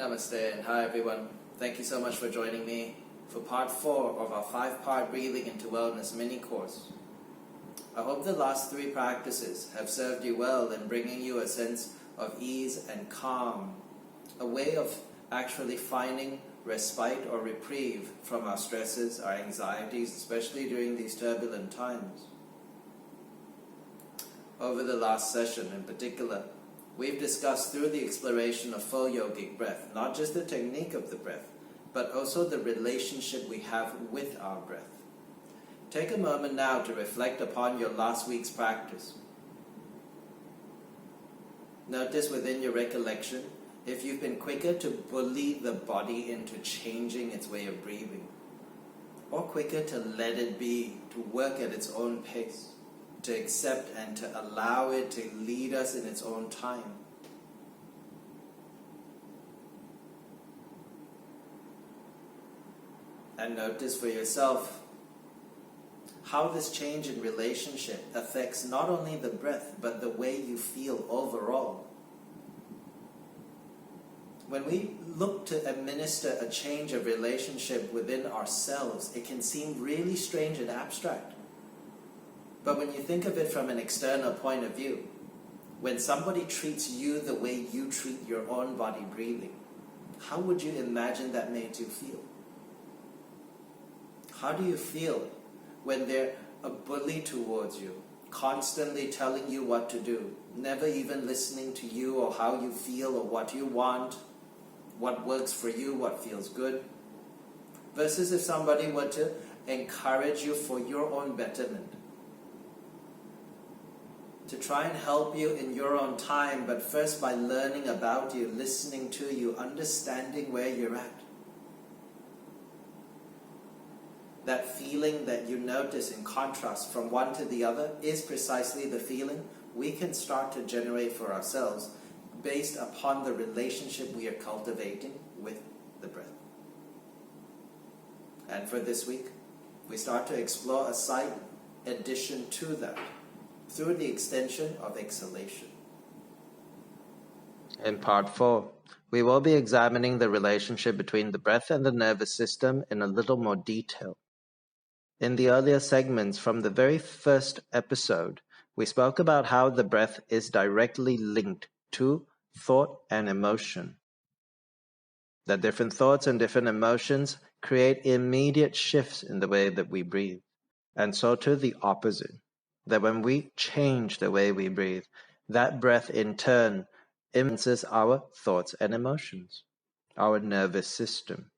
Namaste and hi everyone. Thank you so much for joining me for part 4 of our 5-part Breathing into Wellness mini course. I hope the last 3 practices have served you well in bringing you a sense of ease and calm, a way of actually finding respite or reprieve from our stresses, our anxieties, especially during these turbulent times. Over the last session in particular, we've discussed through the exploration of full yogic breath, not just the technique of the breath, but also the relationship we have with our breath. Take a moment now to reflect upon your last week's practice. Notice within your recollection if you've been quicker to bully the body into changing its way of breathing, or quicker to let it be, to work at its own pace, to accept and to allow it to lead us in its own time. And notice for yourself how this change in relationship affects not only the breath, but the way you feel overall. When we look to administer a change of relationship within ourselves, it can seem really strange and abstract. But when you think of it from an external point of view, when somebody treats you the way you treat your own body breathing, how would you imagine that made you feel? How do you feel when they're a bully towards you, constantly telling you what to do, never even listening to you or how you feel or what you want, what works for you, what feels good, versus if somebody were to encourage you for your own betterment, to try and help you in your own time, but first by learning about you, listening to you, understanding where you're at. That feeling that you notice in contrast from one to the other is precisely the feeling we can start to generate for ourselves based upon the relationship we are cultivating with the breath. And for this week, we start to explore a side addition to that through the extension of exhalation. In part 4, we will be examining the relationship between the breath and the nervous system in a little more detail. In the earlier segments from the very first episode, we spoke about how the breath is directly linked to thought and emotion. That different thoughts and different emotions create immediate shifts in the way that we breathe. And so too the opposite. That when we change the way we breathe, that breath in turn influences our thoughts and emotions, our nervous system.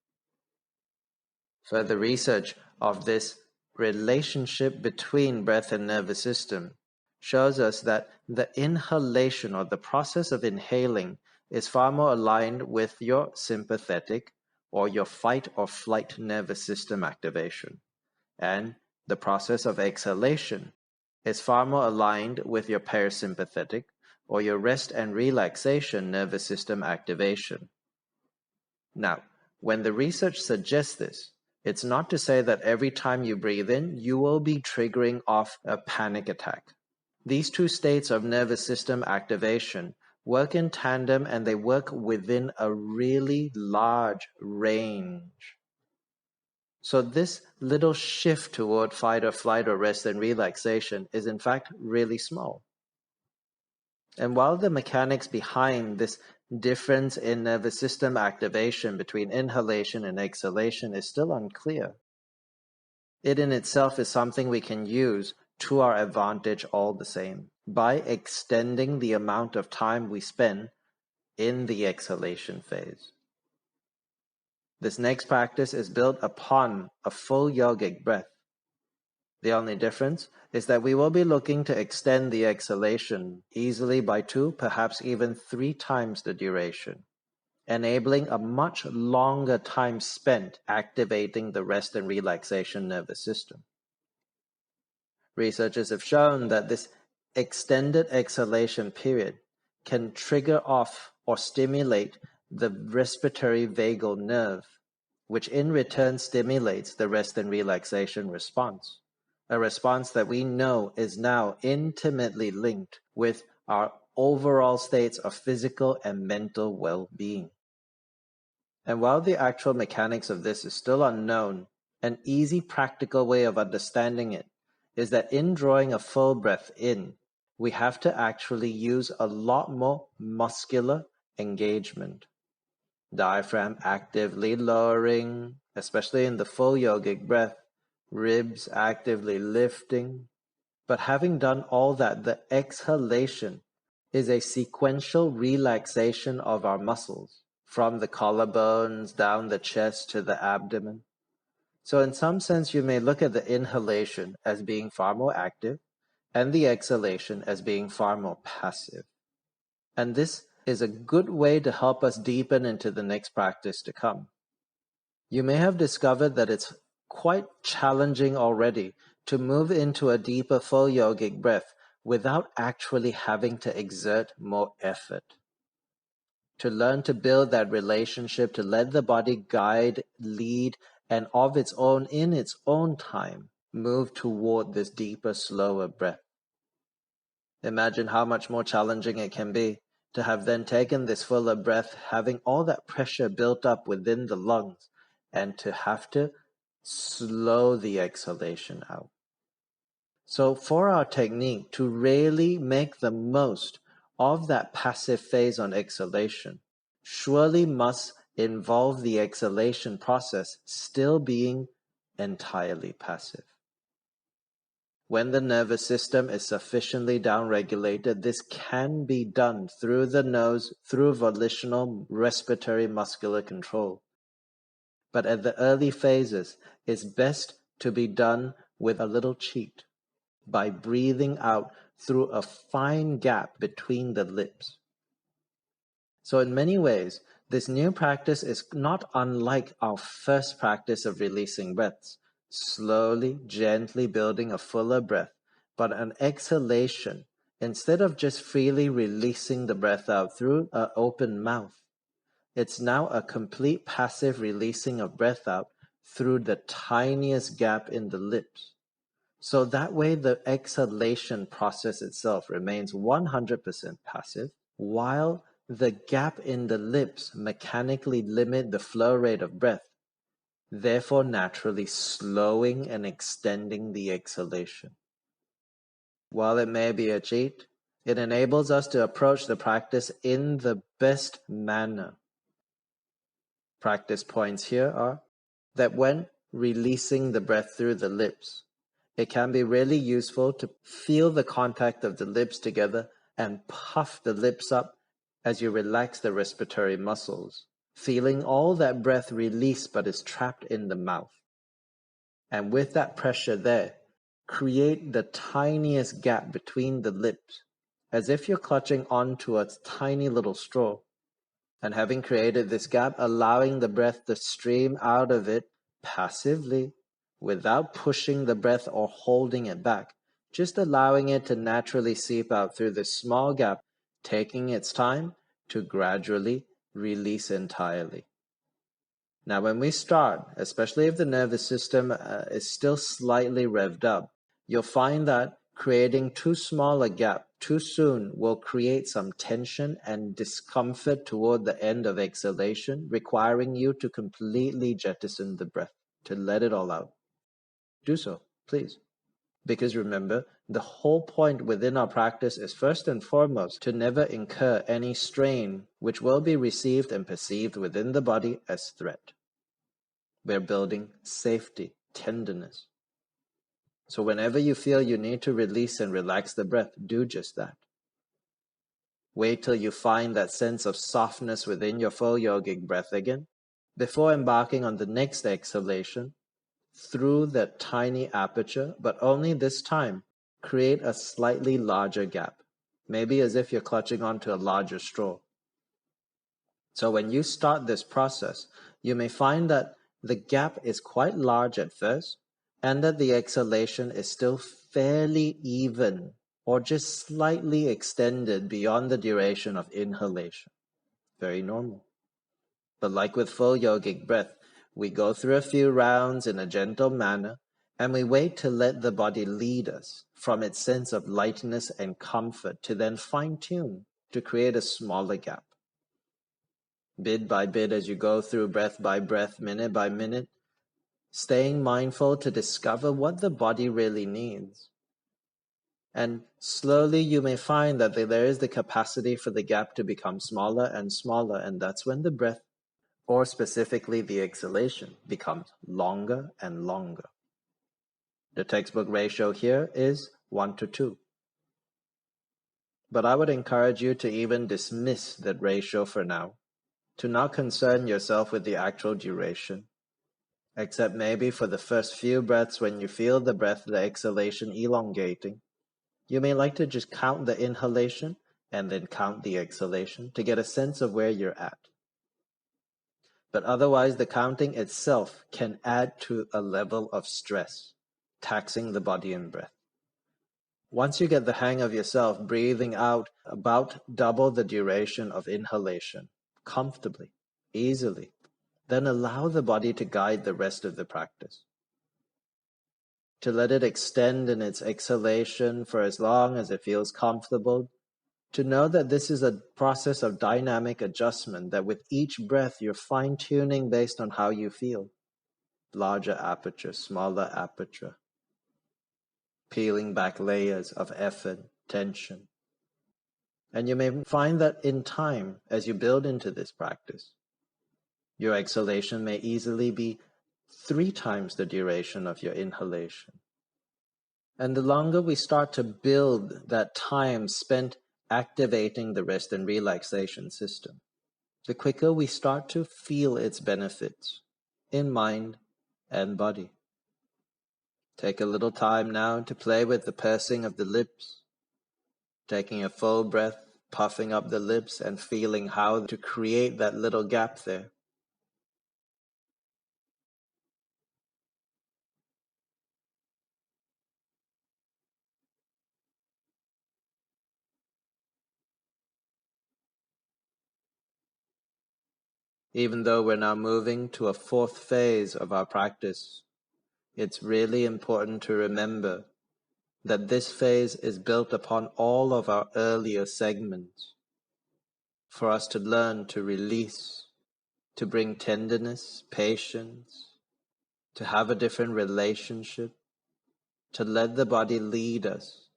Further research of this relationship between breath and nervous system shows us that the inhalation or the process of inhaling is far more aligned with your sympathetic or your fight or flight nervous system activation, and the process of exhalation is far more aligned with your parasympathetic or your rest and relaxation nervous system activation. Now, when the research suggests this, it's not to say that every time you breathe in, you will be triggering off a panic attack. These two states of nervous system activation work in tandem, and they work within a really large range. So this little shift toward fight or flight or rest and relaxation is in fact really small. And while the mechanics behind this difference in nervous system activation between inhalation and exhalation is still unclear, it in itself is something we can use to our advantage all the same by extending the amount of time we spend in the exhalation phase. This next practice is built upon a full yogic breath. The only difference is that we will be looking to extend the exhalation easily by 2, perhaps even 3 times the duration, enabling a much longer time spent activating the rest and relaxation nervous system. Researchers have shown that this extended exhalation period can trigger off or stimulate the respiratory vagal nerve, which in return stimulates the rest and relaxation response, a response that we know is now intimately linked with our overall states of physical and mental well-being. And while the actual mechanics of this is still unknown, an easy practical way of understanding it is that in drawing a full breath in, we have to actually use a lot more muscular engagement. Diaphragm actively lowering, especially in the full yogic breath, ribs actively lifting. But having done all that, the exhalation is a sequential relaxation of our muscles, from the collarbones down the chest to the abdomen. So in some sense, you may look at the inhalation as being far more active and the exhalation as being far more passive. And this is a good way to help us deepen into the next practice to come. You may have discovered that it's quite challenging already to move into a deeper full yogic breath without actually having to exert more effort. To learn to build that relationship, to let the body guide, lead, and of its own, in its own time, move toward this deeper, slower breath. Imagine how much more challenging it can be to have then taken this fuller breath, having all that pressure built up within the lungs, and to have to slow the exhalation out. So for our technique to really make the most of that passive phase on exhalation, surely must involve the exhalation process still being entirely passive. When the nervous system is sufficiently downregulated, this can be done through the nose, through volitional respiratory muscular control. But at the early phases, it's best to be done with a little cheat, by breathing out through a fine gap between the lips. So in many ways, this new practice is not unlike our first practice of releasing breaths, slowly, gently building a fuller breath, but an exhalation, instead of just freely releasing the breath out through an open mouth. It's now a complete passive releasing of breath out through the tiniest gap in the lips. So that way the exhalation process itself remains 100% passive, while the gap in the lips mechanically limit the flow rate of breath, therefore naturally slowing and extending the exhalation. While it may be a cheat, it enables us to approach the practice in the best manner. Practice points here are that when releasing the breath through the lips, it can be really useful to feel the contact of the lips together and puff the lips up as you relax the respiratory muscles, feeling all that breath release but is trapped in the mouth. And with that pressure there, create the tiniest gap between the lips, as if you're clutching onto a tiny little straw. And having created this gap, allowing the breath to stream out of it passively, without pushing the breath or holding it back, just allowing it to naturally seep out through this small gap, taking its time to gradually release entirely. Now, when we start, especially if the nervous system is still slightly revved up, you'll find that creating too small a gap too soon will create some tension and discomfort toward the end of exhalation, requiring you to completely jettison the breath, to let it all out. Do so, please. Because remember, the whole point within our practice is first and foremost to never incur any strain which will be received and perceived within the body as threat. We're building safety, tenderness. So whenever you feel you need to release and relax the breath, do just that. Wait till you find that sense of softness within your full yogic breath again, before embarking on the next exhalation through that tiny aperture, but only this time, create a slightly larger gap, maybe as if you're clutching onto a larger straw. So when you start this process, you may find that the gap is quite large at first, and that the exhalation is still fairly even or just slightly extended beyond the duration of inhalation. Very normal. But like with full yogic breath, we go through a few rounds in a gentle manner, and we wait to let the body lead us from its sense of lightness and comfort to then fine-tune to create a smaller gap. bit by bit as you go through breath by breath, minute by minute, staying mindful to discover what the body really needs. And slowly you may find that there is the capacity for the gap to become smaller and smaller, and that's when the breath, or specifically the exhalation, becomes longer and longer. The textbook ratio here is 1 to 2. But I would encourage you to even dismiss that ratio for now, to not concern yourself with the actual duration, except maybe for the first few breaths when you feel the breath, the exhalation elongating. You may like to just count the inhalation and then count the exhalation to get a sense of where you're at. But otherwise, the counting itself can add to a level of stress, taxing the body and breath. Once you get the hang of yourself breathing out about double the duration of inhalation, comfortably, easily, then allow the body to guide the rest of the practice. To let it extend in its exhalation for as long as it feels comfortable, to know that this is a process of dynamic adjustment, that with each breath you're fine-tuning based on how you feel. Larger aperture, smaller aperture, peeling back layers of effort, tension. And you may find that in time, as you build into this practice, your exhalation may easily be 3 times the duration of your inhalation. And the longer we start to build that time spent activating the rest and relaxation system, the quicker we start to feel its benefits in mind and body. Take a little time now to play with the pursing of the lips, taking a full breath, puffing up the lips and feeling how to create that little gap there. Even though we're now moving to a 4th phase of our practice, it's really important to remember that this phase is built upon all of our earlier segments, for us to learn to release, to bring tenderness, patience, to have a different relationship, to let the body lead us,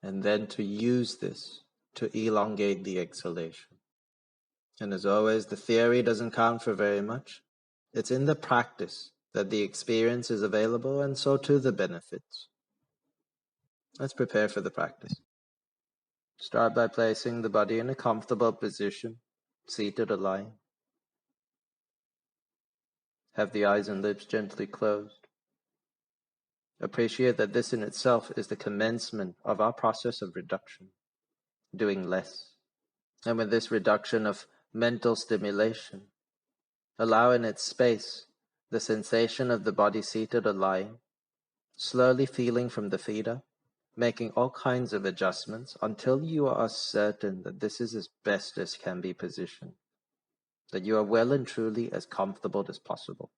and then to use this to elongate the exhalation. And as always, the theory doesn't count for very much. It's in the practice that the experience is available, and so too the benefits. Let's prepare for the practice. Start by placing the body in a comfortable position, seated or lying. Have the eyes and lips gently closed. Appreciate that this in itself is the commencement of our process of reduction, doing less. And with this reduction of mental stimulation, allow in its space the sensation of the body seated or lying, slowly feeling from the feet up, making all kinds of adjustments until you are certain that this is as best as can be positioned, that you are well and truly as comfortable as possible.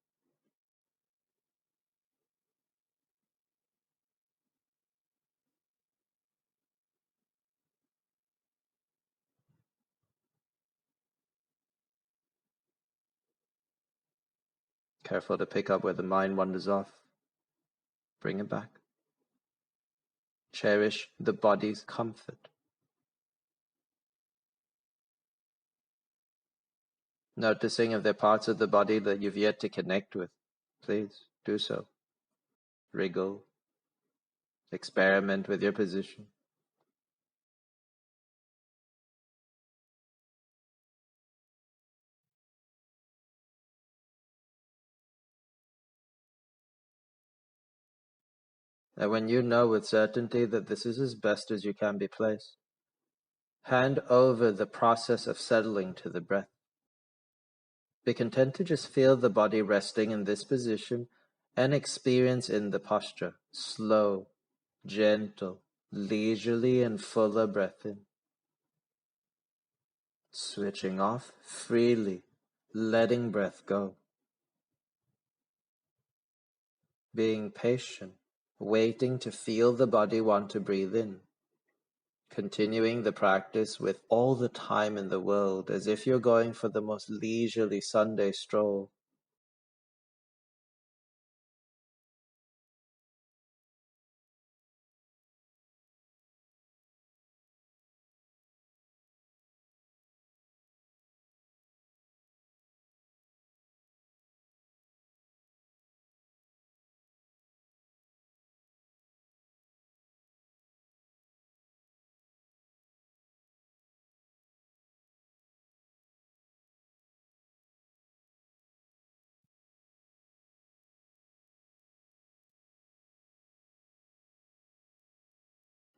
Careful to pick up where the mind wanders off. Bring it back. Cherish the body's comfort. Noticing if there are parts of the body that you've yet to connect with, please do so. Wriggle. Experiment with your position. And when you know with certainty that this is as best as you can be placed, hand over the process of settling to the breath. Be content to just feel the body resting in this position and experience in the posture slow, gentle, leisurely and fuller breath in. Switching off freely, letting breath go. Being patient, waiting to feel the body want to breathe in. continuing the practice with all the time in the world, as if you're going for the most leisurely Sunday stroll.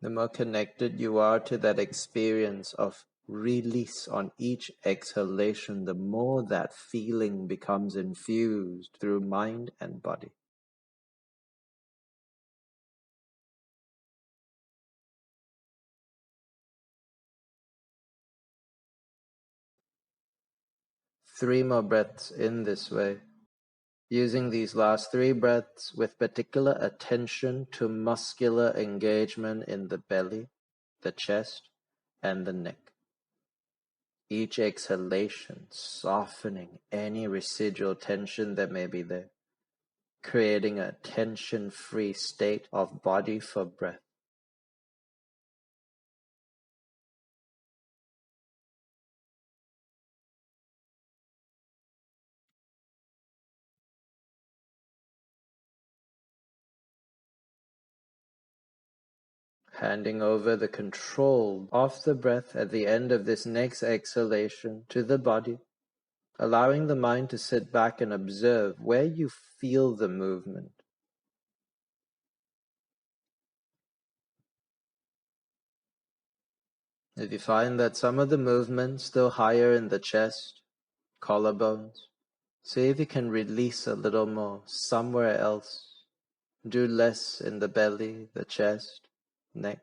The more connected you are to that experience of release on each exhalation, the more that feeling becomes infused through mind and body. Three more breaths in this way, using these last three breaths with particular attention to muscular engagement in the belly, the chest, and the neck. Each exhalation softening any residual tension that may be there, creating a tension-free state of body for breath. Handing over the control of the breath at the end of this next exhalation to the body, allowing the mind to sit back and observe where you feel the movement. If you find that some of the movement still higher in the chest, collarbones, see if you can release a little more somewhere else. Do less in the belly, the chest, neck.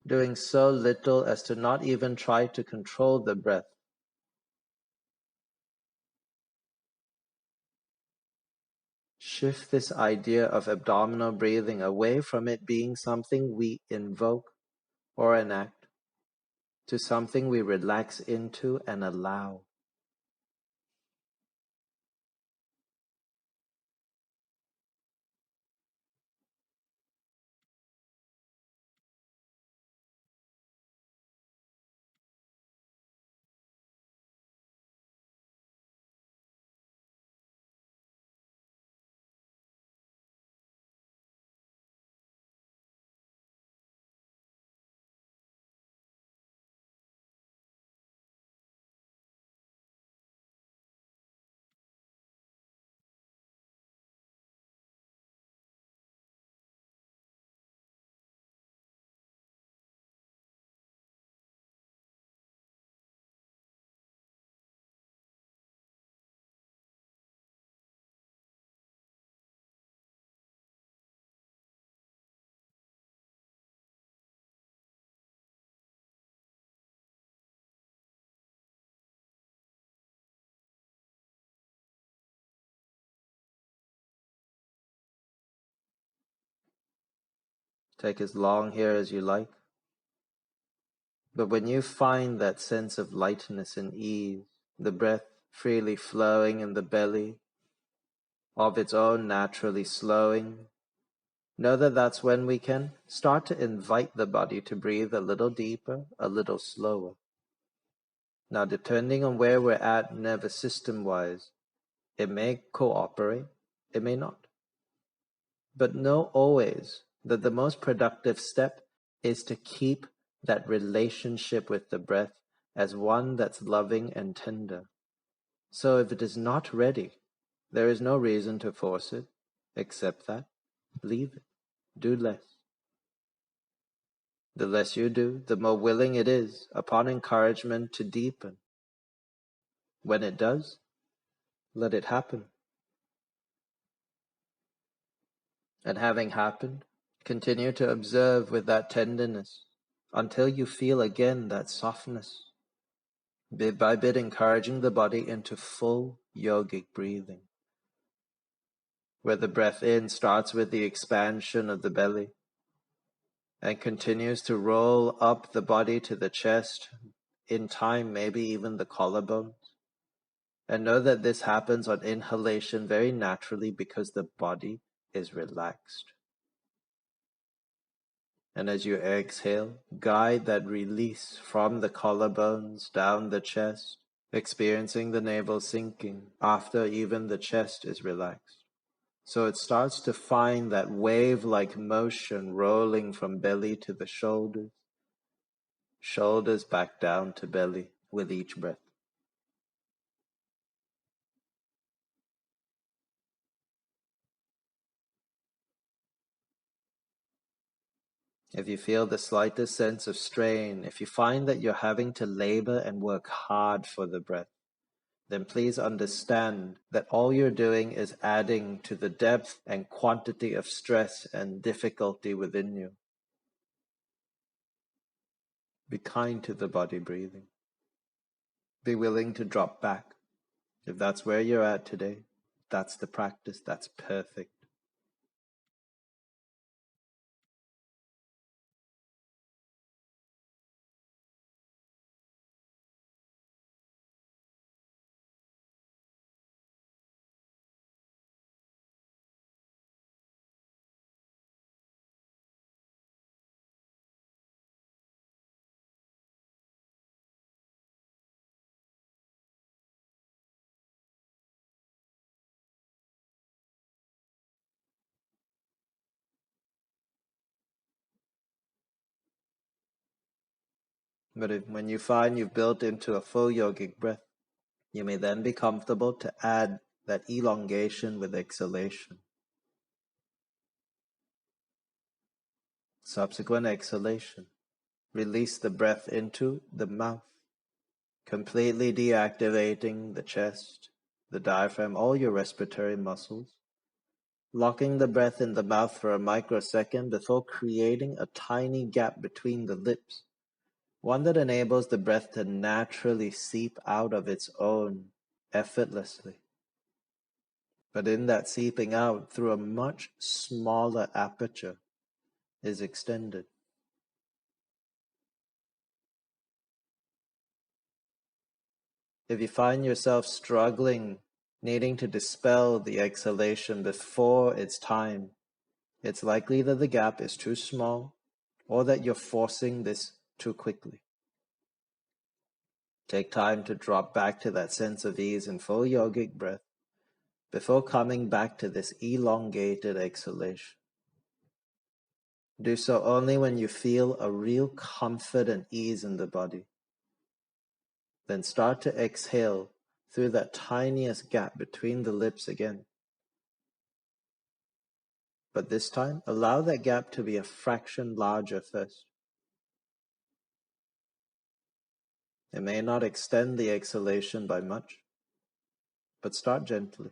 Doing so little as to not even try to control the breath. Shift this idea of abdominal breathing away from it being something we invoke or enact to something we relax into and allow. Take as long here as you like. But when you find that sense of lightness and ease, the breath freely flowing in the belly, of its own naturally slowing, know that that's when we can start to invite the body to breathe a little deeper, a little slower. Now, depending on where we're at nervous system-wise, it may cooperate, it may not. But know always that the most productive step is to keep that relationship with the breath as one that's loving and tender. So if it is not ready, there is no reason to force it. Accept that. Leave it. Do less. The less you do, the more willing it is, upon encouragement, to deepen. When it does, let it happen. And having happened, continue to observe with that tenderness until you feel again that softness, bit by bit encouraging the body into full yogic breathing, where the breath in starts with the expansion of the belly and continues to roll up the body to the chest, in time maybe even the collarbones. And know that this happens on inhalation very naturally because the body is relaxed. And as you exhale, guide that release from the collarbones down the chest, experiencing the navel sinking after even the chest is relaxed. So it starts to find that wave-like motion rolling from belly to the shoulders, shoulders back down to belly with each breath. If you feel the slightest sense of strain, if you find that you're having to labor and work hard for the breath, then please understand that all you're doing is adding to the depth and quantity of stress and difficulty within you. Be kind to the body breathing. Be willing to drop back. If that's where you're at today, that's the practice, that's perfect. But when you find you've built into a full yogic breath, you may then be comfortable to add that elongation with exhalation. Subsequent exhalation. Release the breath into the mouth, completely deactivating the chest, the diaphragm, all your respiratory muscles, locking the breath in the mouth for a microsecond before creating a tiny gap between the lips, one that enables the breath to naturally seep out of its own effortlessly. But in that seeping out through a much smaller aperture is extended. If you find yourself struggling, needing to dispel the exhalation before its time, it's likely that the gap is too small or that you're forcing this too quickly. Take time to drop back to that sense of ease and full yogic breath before coming back to this elongated exhalation. Do so only when you feel a real comfort and ease in the body. Then start to exhale through that tiniest gap between the lips again. But this time, allow that gap to be a fraction larger first. It may not extend the exhalation by much, but start gently.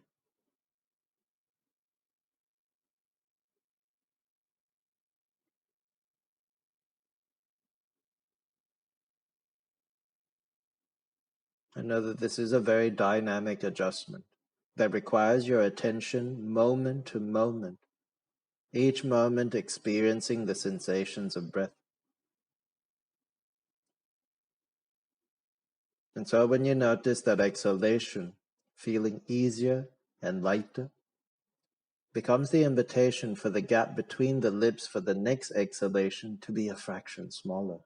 And know that this is a very dynamic adjustment that requires your attention moment to moment, each moment experiencing the sensations of breath. And so when you notice that exhalation, feeling easier and lighter, becomes the invitation for the gap between the lips for the next exhalation to be a fraction smaller.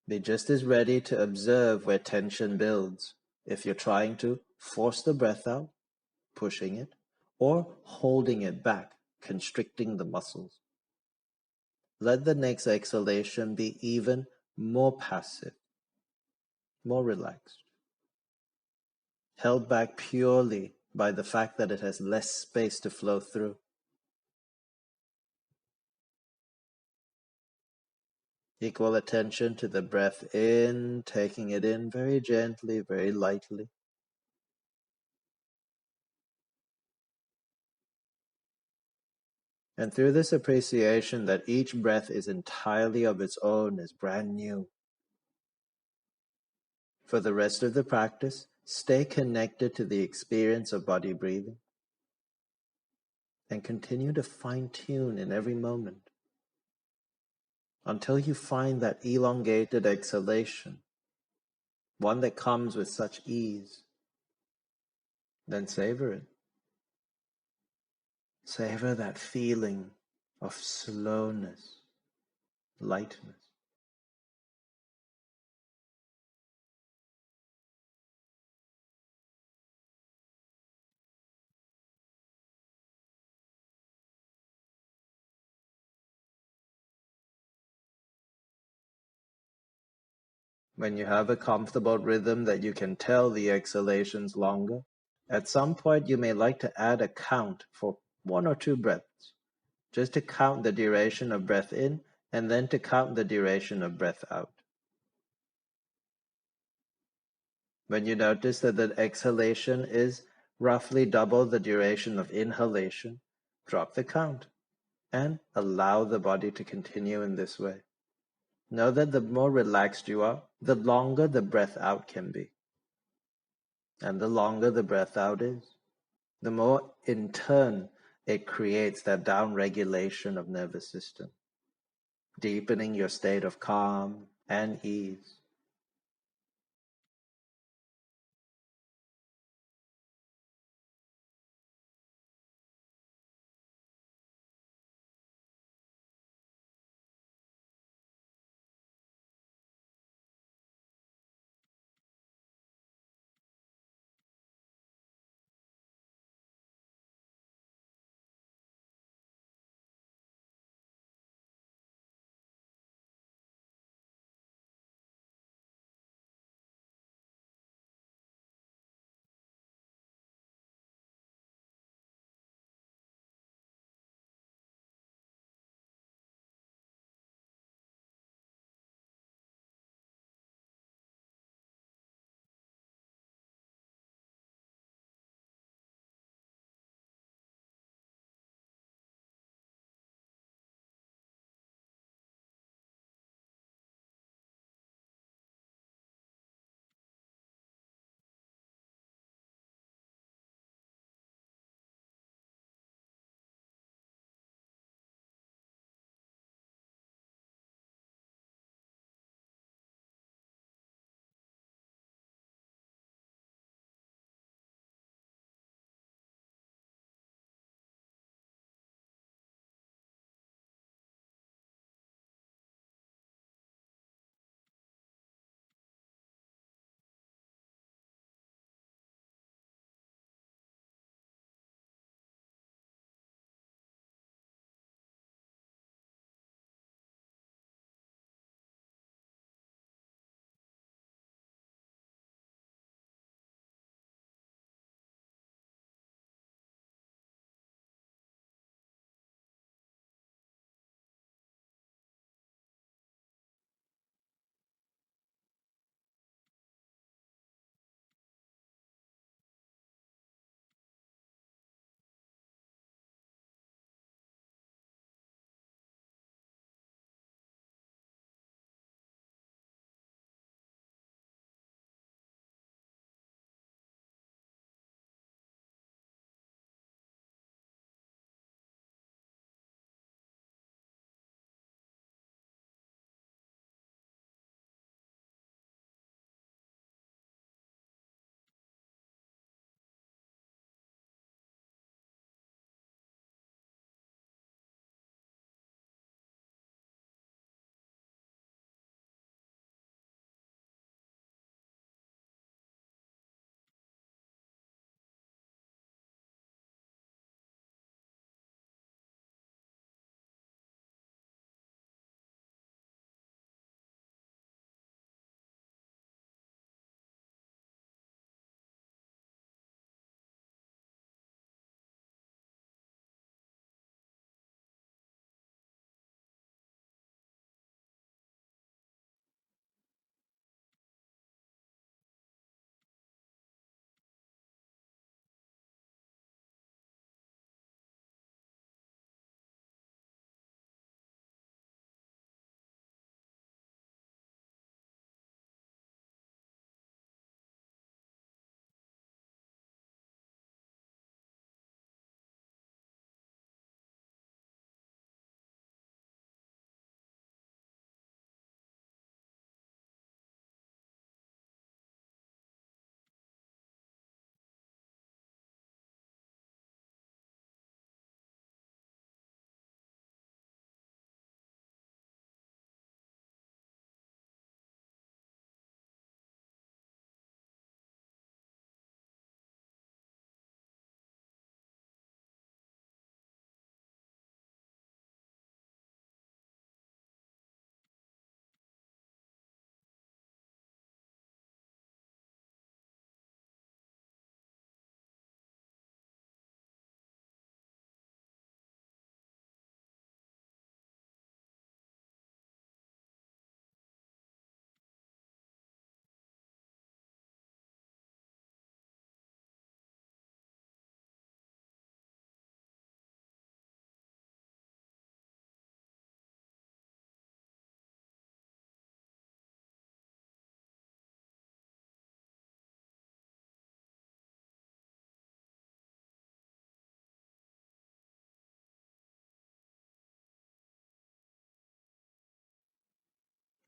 Be just as ready to observe where tension builds, if you're trying to force the breath out, pushing it, or holding it back, constricting the muscles. Let the next exhalation be even more passive, more relaxed, held back purely by the fact that it has less space to flow through. Equal attention to the breath in, taking it in very gently, very lightly. And through this appreciation that each breath is entirely of its own, is brand new. For the rest of the practice, stay connected to the experience of body breathing and continue to fine-tune in every moment until you find that elongated exhalation, one that comes with such ease. Then savor it. Savor that feeling of slowness, lightness. When you have a comfortable rhythm that you can tell the exhalations longer, at some point you may like to add a count for 1 or 2 breaths, just to count the duration of breath in and then to count the duration of breath out. When you notice that the exhalation is roughly double the duration of inhalation, drop the count and allow the body to continue in this way. Know that the more relaxed you are, the longer the breath out can be. And the longer the breath out is, the more in turn it creates that down regulation of nervous system, deepening your state of calm and ease.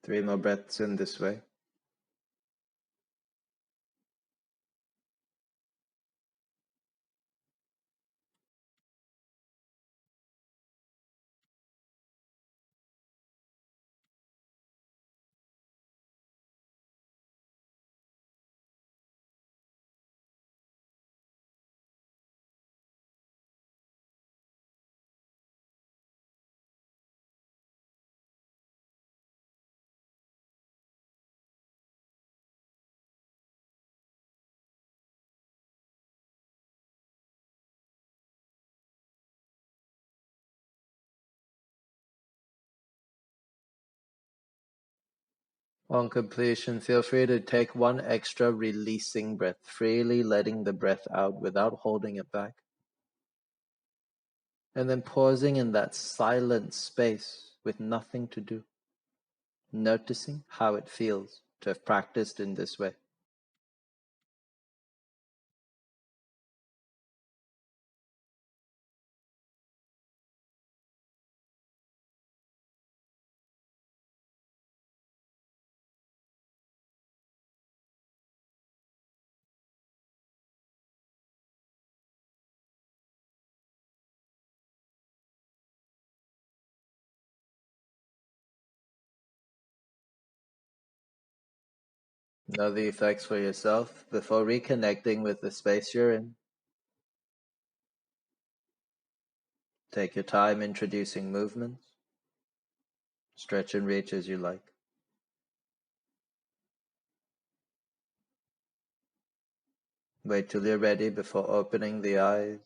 3 more breaths in this way. On completion, feel free to take one extra releasing breath, freely letting the breath out without holding it back. And then pausing in that silent space with nothing to do, noticing how it feels to have practiced in this way. Know the effects for yourself before reconnecting with the space you're in. Take your time introducing movements. Stretch and reach as you like. Wait till you're ready before opening the eyes,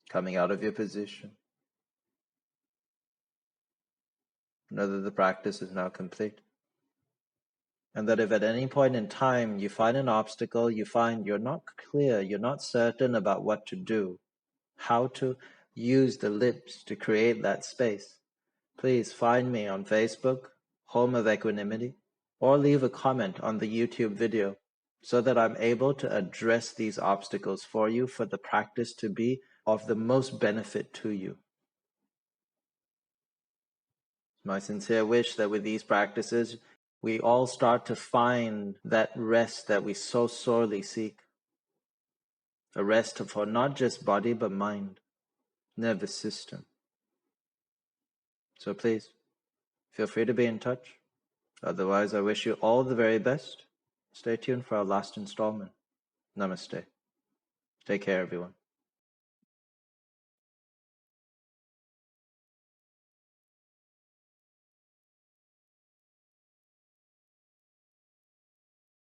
coming out of your position. Know that the practice is now complete. And that if at any point in time you find an obstacle, you find you're not clear, you're not certain about what to do, how to use the lips to create that space, please find me on Facebook, Home of Equanimity, or leave a comment on the YouTube video so that I'm able to address these obstacles for you for the practice to be of the most benefit to you. My sincere wish that with these practices, we all start to find that rest that we so sorely seek. A rest for not just body, but mind, nervous system. So please, feel free to be in touch. Otherwise, I wish you all the very best. Stay tuned for our last installment. Namaste. Take care, everyone.